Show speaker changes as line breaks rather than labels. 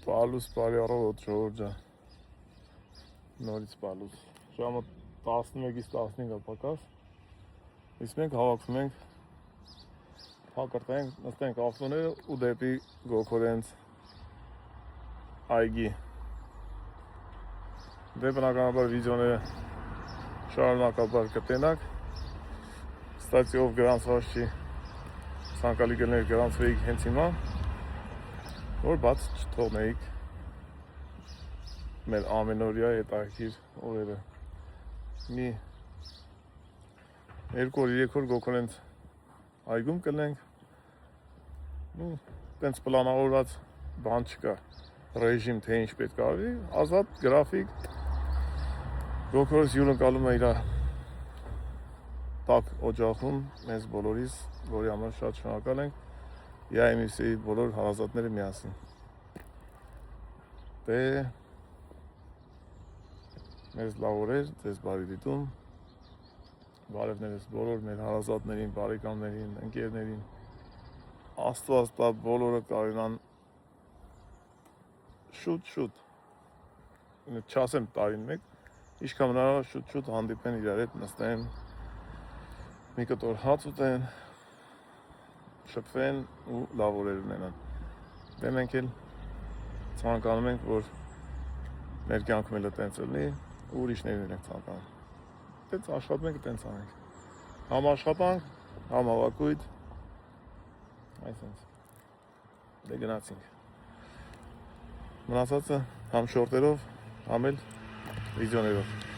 Պալուս բարի առավոտ ժողովուրդ նորից պալուս ժամը 11-ից 15 պակաս իսկ մենք հավաքվում ենք հակրտենք նստենք ավտոները ու դեպի Գոքորենց այգի դե բնականաբար վիդեոները շարունակաբար կտենակ ստացի ով գրանցված չի ցանկալի գներ գրանցվեիք հենց հիմա որ բաց չթողնեիք մեր ամենօրյա հետաքրքիր օրերը մի 2-3 օր Գոքորենց այգում կլինենք ու տենց պլանավորված բան չկա ռեժիմ թե ինչ պետք է արվի ազատ գրաֆիկ Գոքորենց հյուրընկալում է իր տաք օջախում մեզ բոլորիս որի համար շատ շնորհակալ ենք ԵԱՄՍ-ի բոլոր հարազատները միասին դե մեզ լավ օրեր, ձեզ բարի դիտում բարևներս բոլոր մեր հարազատներին, բարեկամներին, ընկերներին Աստված տա բոլորը կարողանան շուտ չասեմ տարին մեկ ինչքան հնարավոր շուտ հանդիպեն իրար հետ նստեն մի կտոր հաց ուտեն շփվեն ու լավ օրեր ունենան դե մենք էլ ցանկանում ենք որ մեր կյանքում էլ տենց լինի ու ուրիշներին ենք ցանկանում դե աշխատում ենք տենց անենք համ աշխատանք համ հավաքույթ այսպես դե գնացինք մնացածը համ շորտերով համ էլ վիդեոներով